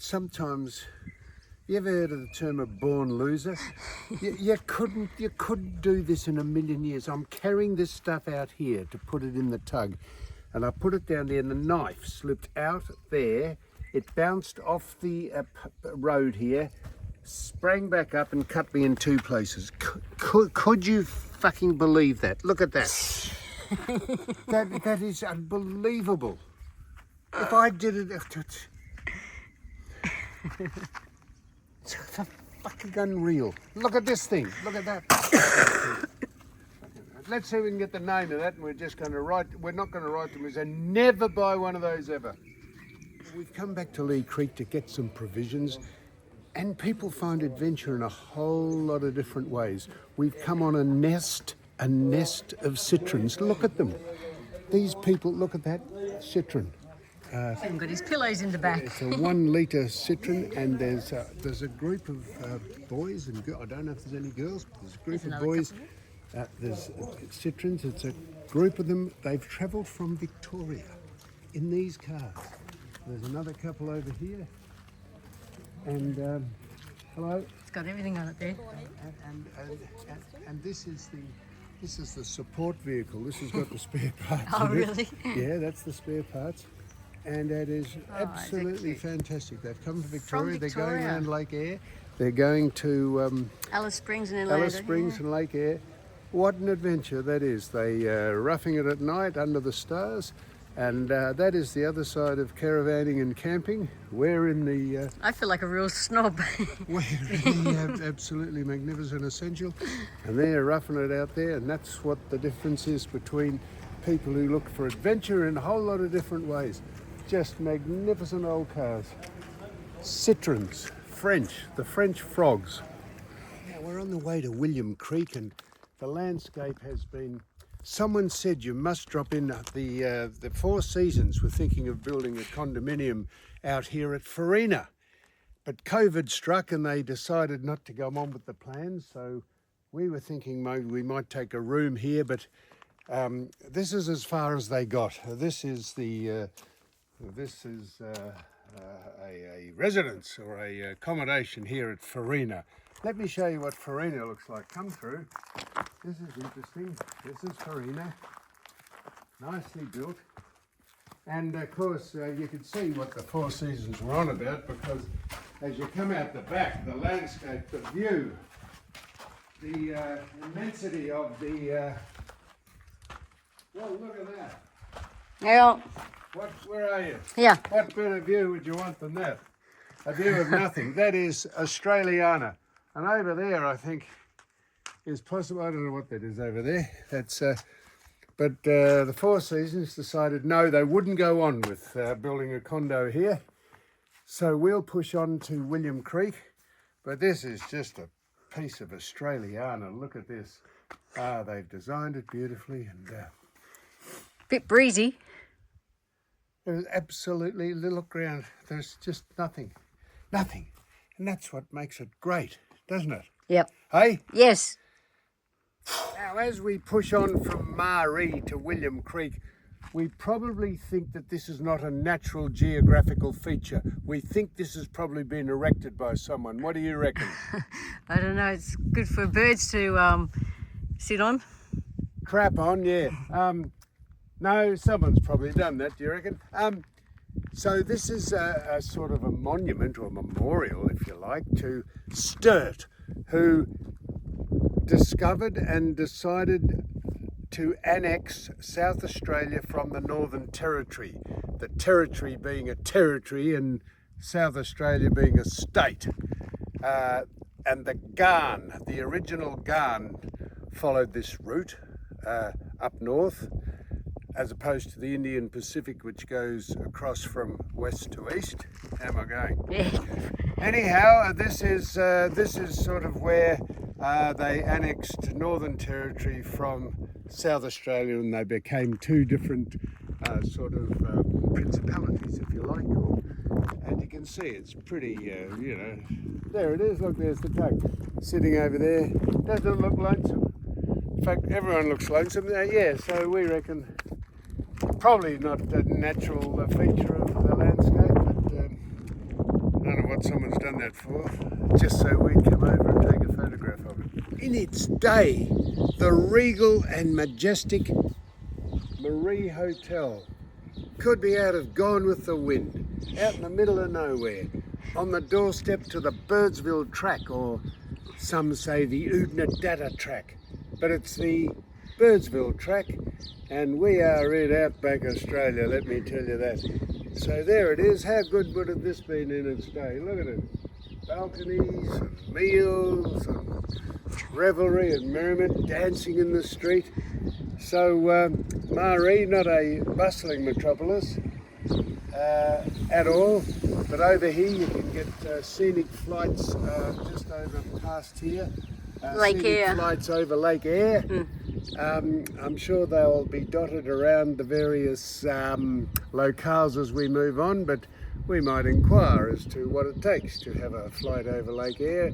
sometimes, you ever heard of the term a born loser? You couldn't do this in a million years. I'm carrying this stuff out here to put it in the tug, and I put it down there and the knife slipped out there. It bounced off the road here, sprang back up and cut me in two places. Could you fucking believe that? Look at that. That is unbelievable. If I did it, it's fucking unreal. Look at this thing. Look at that. Let's see if we can get the name of that, and we're just going to write. We're not going to write them. We say never buy one of those ever. We've come back to Lee Creek to get some provisions, and people find adventure in a whole lot of different ways. We've come on a nest of citrons. Look at them. These people, look at that citron. He's got his pillows in the back. It's a 1 litre citron, and there's a group of boys and girls. I don't know if there's any girls, but there's a group of boys. There's citrons. It's a group of them. They've travelled from Victoria in these cars. There's another couple over here. And hello. It's got everything on it there. And this is the support vehicle. This has got the spare parts. Oh, really? Yeah, that's the spare parts. And that is absolutely fantastic. They've come to Victoria. They're going around Lake Eyre. They're going to Alice Springs and Alice Springs and Lake Eyre. What an adventure that is. They roughing it at night under the stars. And that is the other side of caravanning and camping. We're in the... I feel like a real snob. we're in the absolutely magnificent essential. And they're roughing it out there. And that's what the difference is between people who look for adventure in a whole lot of different ways. Just magnificent old cars. Citrons, French, the French frogs. Now we're on the way to William Creek, and the landscape has been... Someone said you must drop in the Four Seasons. Were thinking of building a condominium out here at Farina. But COVID struck and they decided not to go on with the plans. So we were thinking maybe we might take a room here, but this is as far as they got. This is a residence or a accommodation here at Farina. Let me show you what Farina looks like. Come through. This is interesting. This is Farina. Nicely built. And of course you can see what the Four Seasons were on about, because as you come out the back, the landscape, the view, the immensity of the... well, look at that. Yeah. Where are you? Yeah. What better view would you want than that? A view of nothing. That is Australiana. And over there, I think, is possible. I don't know what that is over there. That's, but the Four Seasons decided no, they wouldn't go on with building a condo here. So we'll push on to William Creek. But this is just a piece of Australiana. Look at this. They've designed it beautifully, and Bit breezy. there's absolutely, look around, there's just nothing. And that's what makes it great, doesn't it? Yep. Hey? Yes. Now, as we push on from Marree to William Creek, we probably think that this is not a natural geographical feature. We think this has probably been erected by someone. What do you reckon? I don't know. It's good for birds to sit on. Crap on, yeah. No, someone's probably done that, do you reckon? So this is a sort of a monument or memorial, if you like, to Sturt, who discovered and decided to annex South Australia from the Northern Territory. The Territory being a territory and South Australia being a state. And the Garn, the original Garn, followed this route up north, as opposed to the Indian Pacific, which goes across from west to east. How am I going? Yeah. Anyhow, this is sort of where they annexed Northern Territory from South Australia, and they became two different sort of principalities, if you like. And you can see it's pretty, you know, there it is. Look, there's the tug sitting over there. Doesn't it look lonesome? In fact, everyone looks lonesome. Yeah, so we reckon probably not a natural feature of the landscape, but don't know what someone's done that for, just so we'd come over and take a photograph of it. In its day, the regal and majestic Marree Hotel could be out of Gone with the Wind, out in the middle of nowhere, on the doorstep to the Birdsville track, or some say the Oodnadatta track, but it's the Birdsville track, and we are in outback Australia, let me tell you that. So there it is. How good would have this been in its day? Look at it. Balconies and meals and revelry and merriment, dancing in the street. So Marree, not a bustling metropolis at all, but over here you can get scenic flights just over past here. Lake scenic Eyre. Flights over Lake Eyre. I'm sure they'll be dotted around the various locales as we move on, but we might inquire as to what it takes to have a flight over Lake Eyre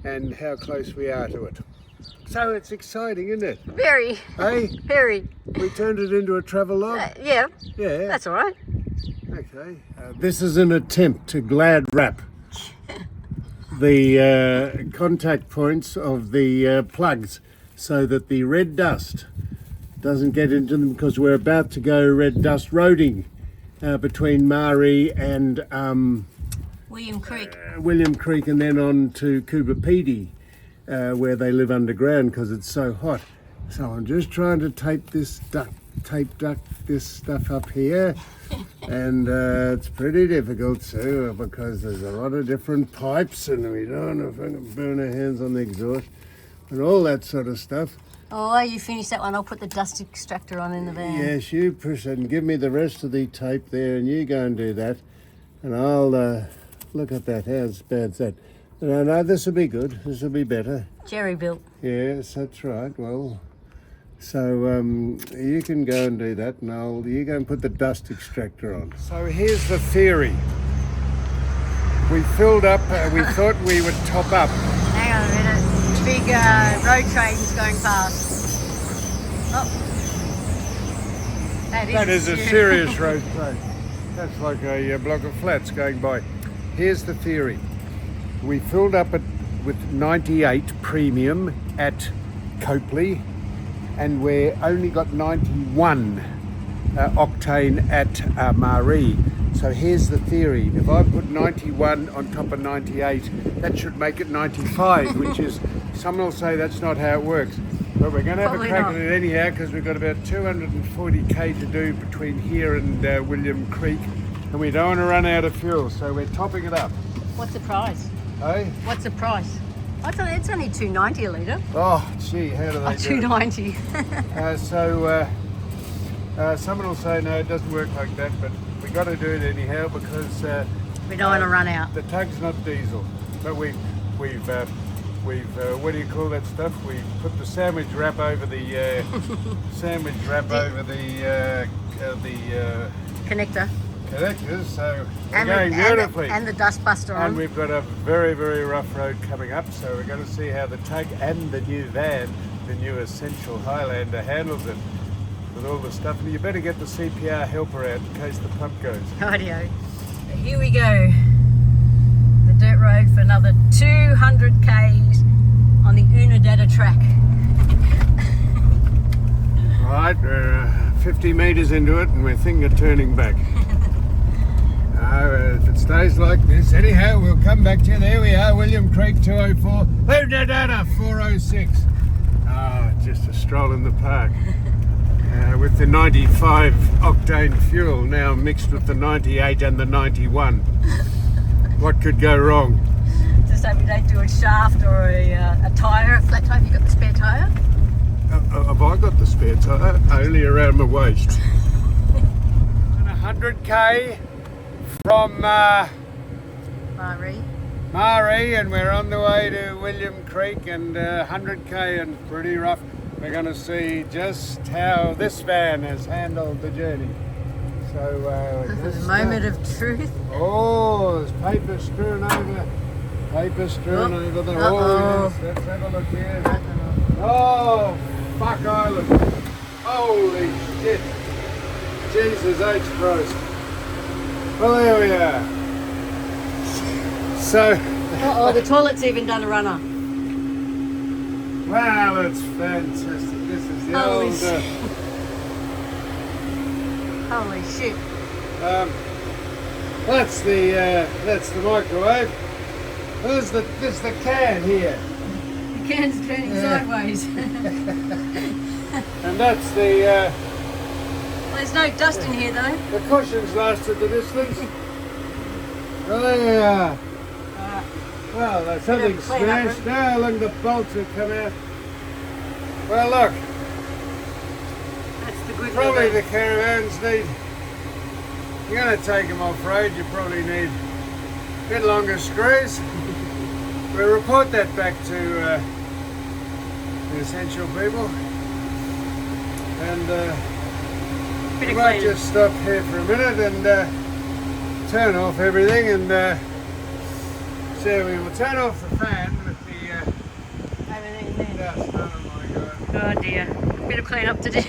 and how close we are to it. So it's exciting, isn't it? Very. Hey, Very. we turned it into a travel log. Yeah, Yeah. that's all right. Okay. This is an attempt to glad wrap the contact points of the plugs so that the red dust doesn't get into them, because we're about to go red dust roading between Marree and William Creek. William Creek, and then on to Coobapedy, where they live underground because it's so hot. So I'm just trying to tape this this stuff up here, and it's pretty difficult too, because there's a lot of different pipes and we don't know if I can burn our hands on the exhaust and all that sort of stuff. Oh, you finish that one. I'll put the dust extractor on in the van. Yes, you push it and give me the rest of the tape there, and you go and do that, and I'll look at that. How bad's that? No, this will be good. This will be better. Jerry built. Yes, that's right. Well, so you can go and do that, and you go and put the dust extractor on. So here's the theory. We filled up. We thought we would top up. Hang on a minute. Big road trains going past. Oh. That is a serious road train. That's like a block of flats going by. Here's the theory. We filled up with 98 premium at Copley, and we only got 91 octane at Marree. So here's the theory. If I put 91 on top of 98, that should make it 95, which is, some will say that's not how it works. But we're going to have Probably a crack not. at it anyhow, because we've got about 240k to do between here and William Creek, and we don't want to run out of fuel, so we're topping it up. What's the price? Hey? What's the price? It's only $2.90 a litre. Oh, gee, how do they do it? $2.90. So someone will say, no, it doesn't work like that, but we got to do it anyhow, because We don't want to run out. the tug's not diesel. But we've what do you call that stuff? We put the sandwich wrap over the Connector. connectors, so we're And going beautifully. and the dust buster And on. we've got a very, very rough road coming up, so we're going to see how the tug and the new van, the new Essential Highlander, handles it with all the stuff. And you better get the CPR helper out in case the pump goes. Rightio. Here we go. The dirt road for another 200 k's on the Oodnadatta track. Right, we're 50 metres into it and we're thinking of turning back. If it stays like this, anyhow, we'll come back to you. There we are, William Creek 204, Oodnadatta 406. Just a stroll in the park. With the 95 octane fuel now mixed with the 98 and the 91. What could go wrong? Just hope we don't do a shaft or a tyre, a flat tyre. Have you got the spare tyre? Have I got the spare tyre? Only around my waist. 100k from Marree, and we're on the way to William Creek, and 100k and pretty rough. We're going to see just how this van has handled the journey. So just, Moment of truth. oh, there's paper strewn over the Uh-oh. yes, let's have a look here. Oh, fuck Island. Holy shit. Jesus H. Christ. Well, there we are. So, Oh, the toilet's even done a runner. wow, it's fantastic. This is the Holy old. shit. Holy shit. That's the microwave. There's the can here, The can's turning sideways. and that's the There's no dust in here though. the cushions lasted the distance. Well, there you are. Well, that's something clean up, smashed. Now look, the bolts have come out. Well, look, That's the good probably news. the caravans need. You're going to take them off road. You probably need a bit longer screws. We'll report that back to the essential people, and Bit we of might cleaning. just stop here for a minute and turn off everything and. So we will turn off the fan with the Everything there. dust. Oh my god. Oh dear. Bit of clean up to do.